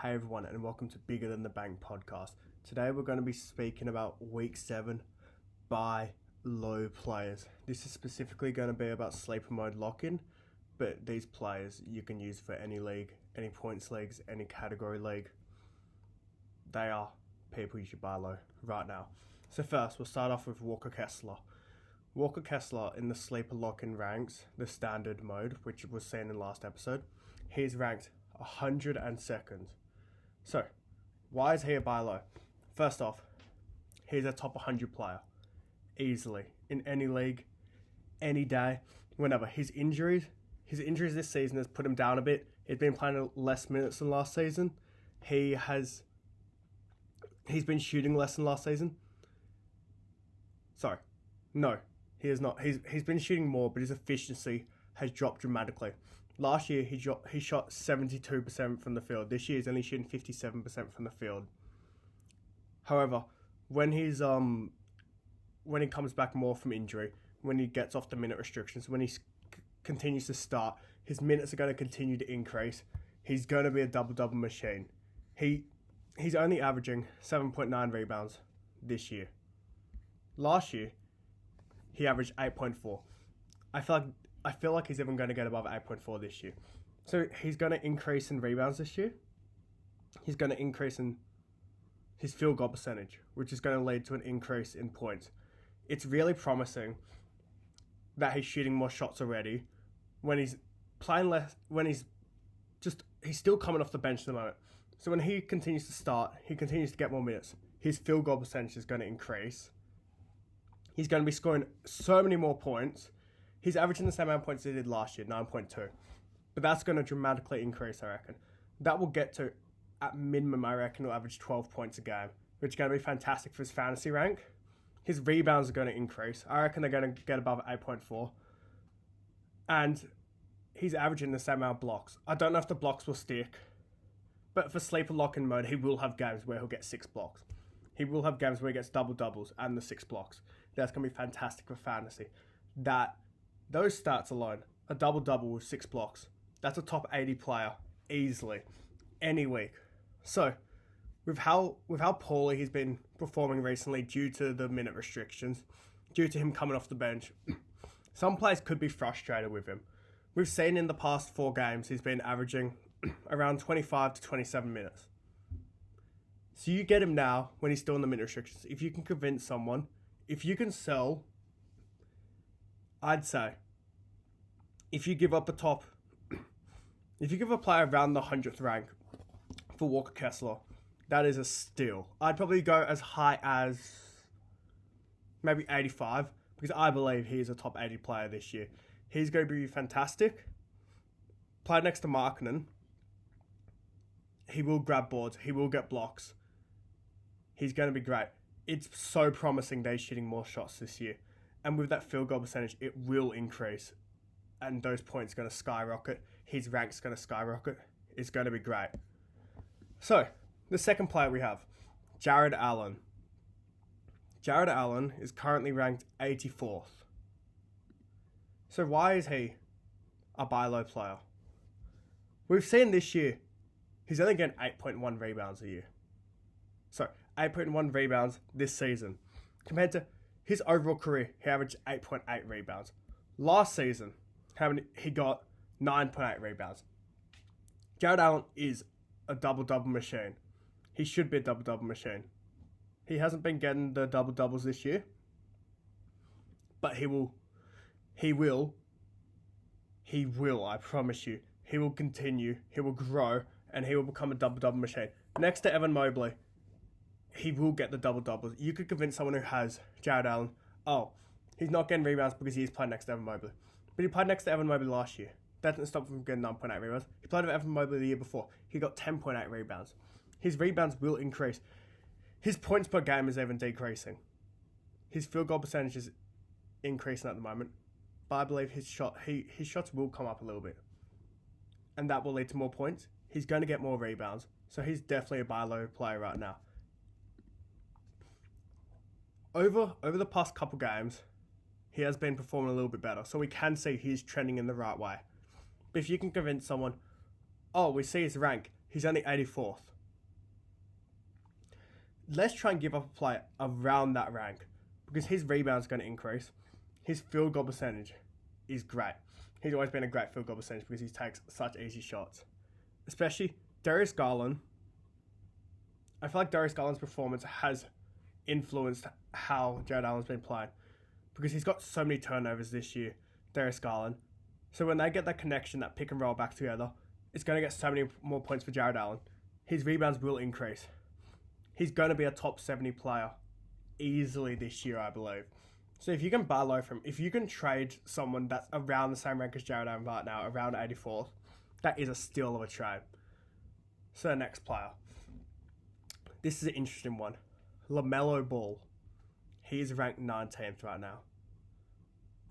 Hey everyone, and welcome to Bigger Than the Bank podcast. Today we're going to be speaking about Week 7 buy low players. This is specifically going to be about sleeper mode lock-in, but these players you can use for any league, any points leagues, any category league. They are people you should buy low right now. So first, we'll start off with Walker Kessler. Walker Kessler in the sleeper lock-in ranks, the standard mode, which was seen in last episode, he's ranked 102nd. So, why is he a buy low? First off, he's a top 100 player. Easily. In any league, any day, whenever. His injuries this season has put him down a bit. He's been playing less minutes than last season. He's been shooting less than last season. Sorry. No, he is not. He's been shooting more, but his efficiency has dropped dramatically. Last year, he shot 72% from the field. This year, he's only shooting 57% from the field. However, when he comes back more from injury, when he gets off the minute restrictions, when he continues to start, his minutes are going to continue to increase. He's going to be a double-double machine. He's only averaging 7.9 rebounds this year. Last year, he averaged 8.4. I feel like he's even going to get above 8.4 this year. So he's going to increase in rebounds this year. He's going to increase in his field goal percentage, which is going to lead to an increase in points. It's really promising that he's shooting more shots already. When he's playing less, he's still coming off the bench at the moment. So when he continues to start, he continues to get more minutes. His field goal percentage is going to increase. He's going to be scoring so many more points. He's averaging the same amount of points he did last year, 9.2. But that's going to dramatically increase, I reckon. That will get to, at minimum, I reckon, he'll average 12 points a game, which is going to be fantastic for his fantasy rank. His rebounds are going to increase. I reckon they're going to get above 8.4. And he's averaging the same amount of blocks. I don't know if the blocks will stick, but for sleeper lock-in mode, he will have games where he'll get 6 blocks. He will have games where he gets double-doubles and the 6 blocks. That's going to be fantastic for fantasy. Those stats alone, a double-double with 6 blocks, that's a top 80 player easily, any week. So, with how poorly he's been performing recently due to the minute restrictions, due to him coming off the bench, some players could be frustrated with him. We've seen in the past 4 games he's been averaging around 25 to 27 minutes. So you get him now when he's still in the minute restrictions. If you can convince someone, if you can sell, I'd say, if you give a player around the 100th rank for Walker Kessler, that is a steal. I'd probably go as high as maybe 85, because I believe he is a top 80 player this year. He's going to be fantastic. Play next to Markkanen. He will grab boards. He will get blocks. He's going to be great. It's so promising that he's shooting more shots this year. And with that field goal percentage, it will increase. And those points are going to skyrocket. His rank's going to skyrocket. It's going to be great. So, the second player we have, Jaren Allen. Jaren Allen is currently ranked 84th. So why is he a buy low player? We've seen this year, he's only getting 8.1 rebounds a year. So, 8.1 rebounds this season. Compared to his overall career, he averaged 8.8 rebounds. Last season, he got 9.8 rebounds. Jaren Allen is a double-double machine. He should be a double-double machine. He hasn't been getting the double-doubles this year, but he will, I promise you. He will continue, he will grow, and he will become a double-double machine. Next to Evan Mobley, he will get the double-doubles. You could convince someone who has Jaren Allen, he's not getting rebounds because he's playing next to Evan Mobley. But he played next to Evan Mobley last year. That didn't stop him from getting 9.8 rebounds. He played with Evan Mobley the year before. He got 10.8 rebounds. His rebounds will increase. His points per game is even decreasing. His field goal percentage is increasing at the moment. But I believe his shots will come up a little bit. And that will lead to more points. He's going to get more rebounds. So he's definitely a buy low player right now. Over the past couple games, he has been performing a little bit better. So we can see he's trending in the right way. But if you can convince someone, we see his rank, he's only 84th. let's try and give up a player around that rank because his rebound's going to increase. His field goal percentage is great. He's always been a great field goal percentage because he takes such easy shots. Especially Darius Garland. I feel like Darius Garland's performance has influenced how Jared Allen's been playing because he's got so many turnovers this year, Darius Garland. So when they get that connection, that pick and roll back together, it's going to get so many more points for Jared Allen. His rebounds will increase. He's going to be a top 70 player easily this year, I believe. So if you can buy low from him, if you can trade someone that's around the same rank as Jared Allen right now, around 84th, that is a steal of a trade. So next player. This is an interesting one. Lamelo Ball. He is ranked 19th right now,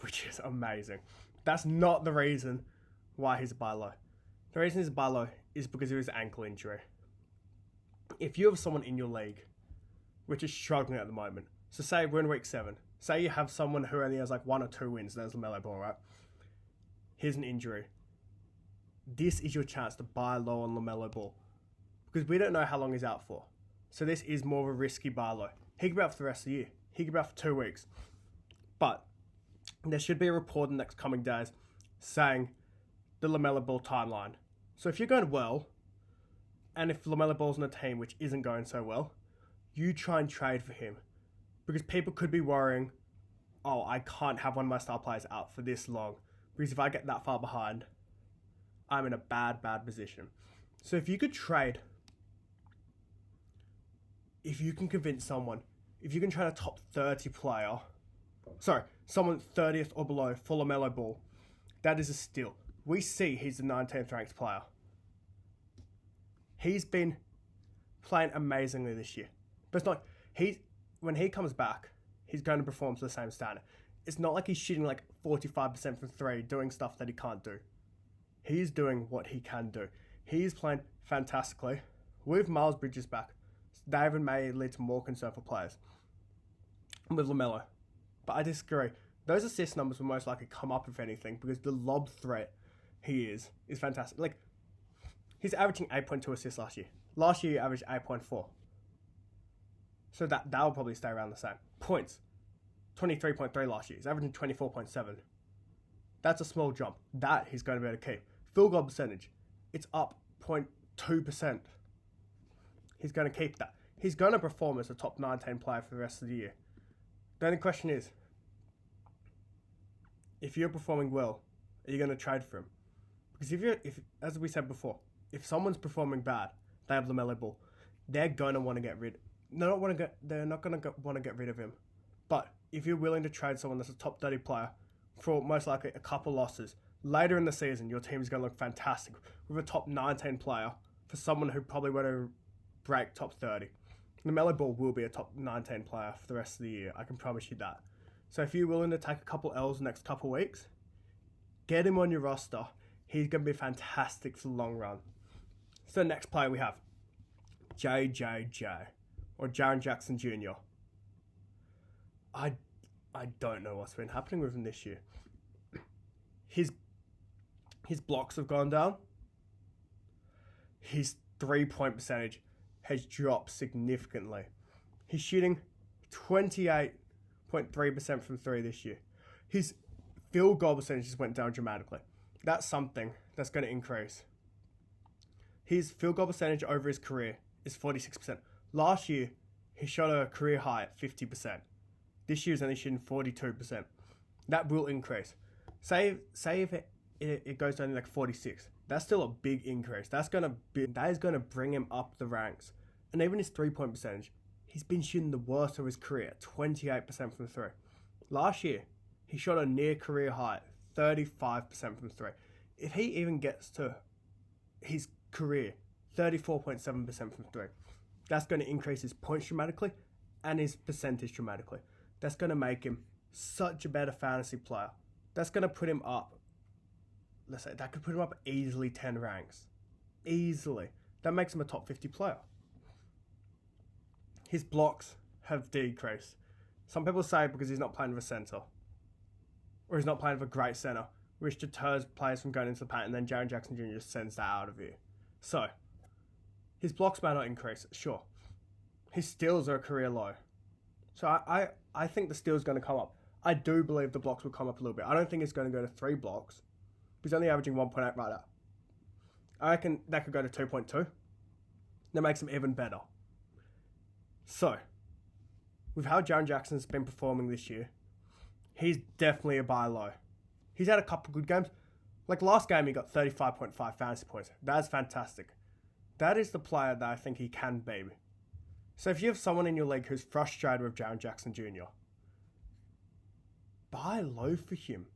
which is amazing. That's not the reason why he's a buy low. The reason he's a buy low is because of his ankle injury. If you have someone in your league which is struggling at the moment, so say we're in week 7, say you have someone who only has like 1 or 2 wins, there's Lamelo Ball, right? Here's an injury. This is your chance to buy low on Lamelo Ball because we don't know how long he's out for. So this is more of a risky buy low. He could be out for the rest of the year. He could be out for 2 weeks. But there should be a report in the next coming days saying the Lamelo Ball timeline. So if you're going well, and if Lamelo Ball's on a team which isn't going so well, you try and trade for him. Because people could be worrying, oh, I can't have one of my star players out for this long. Because if I get that far behind, I'm in a bad position. So if you could trade, if you can convince someone, if you can trade a top 30 player, someone 30th or below for Lamelo Ball, that is a steal. We see he's the 19th ranked player. He's been playing amazingly this year. But it's not, when he comes back, he's going to perform to the same standard. It's not like he's shooting like 45% from 3, doing stuff that he can't do. He's doing what he can do. He's playing fantastically. With Miles Bridges back, that even may lead to more concern for players. With LaMelo. But I disagree. Those assist numbers will most likely come up if anything because the lob threat he is fantastic. Like, he's averaging 8.2 assists last year. Last year he averaged 8.4. So that will probably stay around the same. Points. 23.3 last year. He's averaging 24.7. That's a small jump. That he's going to be able to keep. Field goal percentage. It's up 0.2%. He's going to keep that. He's going to perform as a top 19 player for the rest of the year. The only question is, if you're performing well, are you going to trade for him? Because if as we said before, if someone's performing bad, they have LaMelo Ball, they're going to want to get rid. They're not going to want to get rid of him. But if you're willing to trade someone that's a top 30 player for most likely a couple losses, later in the season, your team is going to look fantastic with a top 19 player for someone who probably won't break top 30. LaMelo Ball will be a top 19 player for the rest of the year. I can promise you that. So if you're willing to take a couple L's the next couple weeks, get him on your roster. He's going to be fantastic for the long run. So the next player we have, JJJ, or Jaren Jackson Jr. I don't know what's been happening with him this year. His blocks have gone down. His 3-point percentage has dropped significantly. He's shooting 28.3% from 3 this year. His field goal percentages went down dramatically. That's something that's going to increase. His field goal percentage over his career is 46%. Last year, he shot a career high at 50%. This year is only shooting 42%. That will increase. Say if it goes down to like 46. That's still a big increase. That is going to bring him up the ranks. And even his 3-point percentage, he's been shooting the worst of his career at 28% from 3. Last year, he shot a near career high, 35% from 3. If he even gets to his career, 34.7% from 3, that's going to increase his points dramatically and his percentage dramatically. That's going to make him such a better fantasy player. That's going to put him up, let's say, that could put him up easily 10 ranks. Easily. That makes him a top 50 player. His blocks have decreased. Some people say because he's not playing with a center, or he's not playing with a great center, which deters players from going into the paint, and then Jaren Jackson Jr. just sends that out of you. So, his blocks may not increase, sure. His steals are a career low. So I think the steals going to come up. I do believe the blocks will come up a little bit. I don't think it's going to go to 3 blocks. He's only averaging 1.8 right now. I reckon that could go to 2.2. That makes him even better. So, with how Jaren Jackson's been performing this year, he's definitely a buy low. He's had a couple good games. Like last game, he got 35.5 fantasy points. That's fantastic. That is the player that I think he can be. So if you have someone in your league who's frustrated with Jaren Jackson Jr., buy low for him.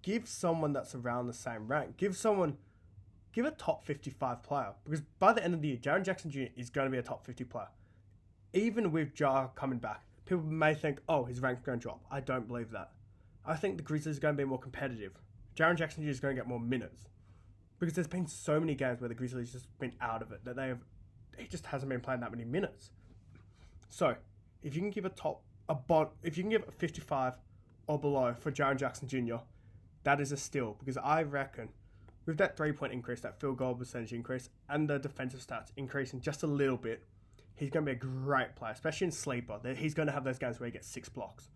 Give someone that's around the same rank. Give a top 55 player. Because by the end of the year, Jaren Jackson Jr. is going to be a top 50 player. Even with Ja coming back, people may think, oh, his rank's going to drop. I don't believe that. I think the Grizzlies are going to be more competitive. Jaren Jackson Jr. is going to get more minutes. Because there's been so many games where the Grizzlies just been out of it that he just hasn't been playing that many minutes. So, if you can give if you can give a 55 or below for Jaren Jackson Jr., that is a steal. Because I reckon with that 3-point increase, that field goal percentage increase, and the defensive stats increasing just a little bit, he's going to be a great player, especially in sleeper. He's going to have those games where he gets 6 blocks,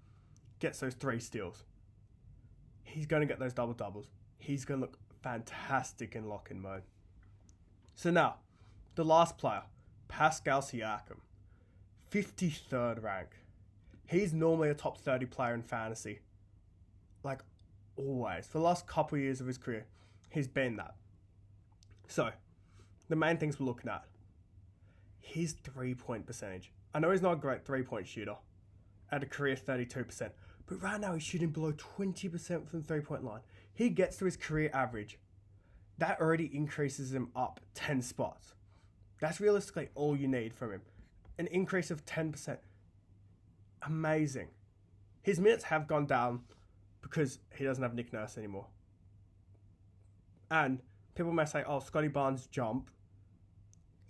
gets those 3 steals. He's going to get those double-doubles. He's going to look fantastic in lock-in mode. So now, the last player, Pascal Siakam, 53rd rank. He's normally a top 30 player in fantasy. Like, always. For the last couple of years of his career, he's been that. So, the main things we're looking at. His 3-point percentage. I know he's not a great 3-point shooter at a career 32%, but right now he's shooting below 20% from the 3-point line. He gets to his career average. That already increases him up 10 spots. That's realistically all you need from him. An increase of 10%. Amazing. His minutes have gone down because he doesn't have Nick Nurse anymore. And people may say, oh, Scotty Barnes jump.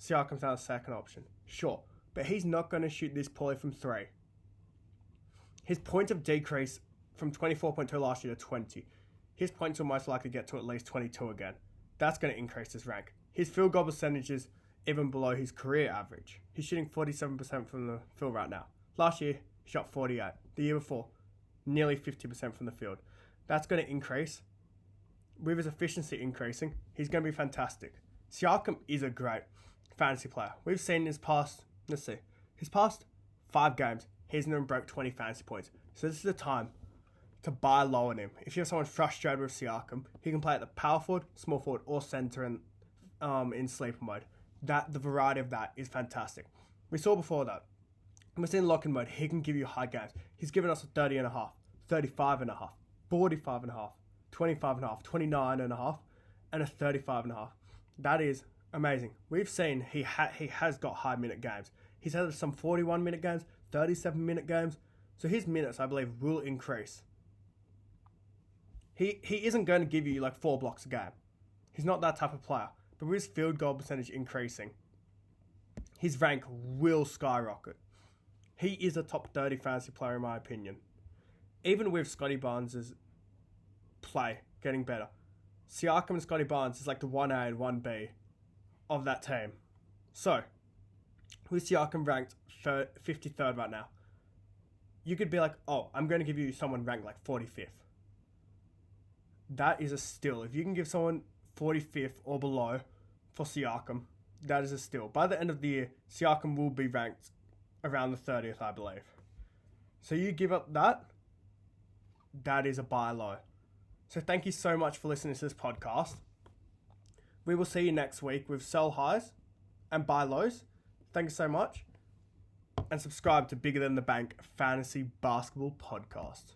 Siakam's now a second option. Sure. But he's not going to shoot this poorly from 3. His points have decreased from 24.2 last year to 20. His points will most likely get to at least 22 again. That's going to increase his rank. His field goal percentage is even below his career average. He's shooting 47% from the field right now. Last year, he shot 48. The year before, nearly 50% from the field. That's going to increase. With his efficiency increasing, he's going to be fantastic. Siakam is a great fantasy player. We've seen his past 5 games, he's never broke 20 fantasy points. So this is the time to buy low on him. If you have someone frustrated with Siakam, he can play at the power forward, small forward, or center in sleeper mode. The variety of that is fantastic. We saw before that. We're seeing lock-in mode. He can give you high games. He's given us a 30.5, 35.5, 45.5, 25.5, 29.5, and a 35.5. That is amazing. We've seen he has got high minute games. He's had some 41-minute games, 37-minute games. So his minutes, I believe, will increase. He isn't going to give you like 4 blocks a game. He's not that type of player. But with his field goal percentage increasing, his rank will skyrocket. He is a top 30 fantasy player in my opinion. Even with Scotty Barnes' play getting better, Siakam and Scotty Barnes is like the 1A and 1B of that team. So, with Siakam ranked 53rd right now, you could be like, oh, I'm going to give you someone ranked like 45th. That is a steal. If you can give someone 45th or below for Siakam, that is a steal. By the end of the year, Siakam will be ranked around the 30th, I believe. So you give up that is a buy low. So thank you so much for listening to this podcast. We will see you next week with sell highs and buy lows. Thank you so much. And subscribe to Bigger Than the Bank Fantasy Basketball Podcast.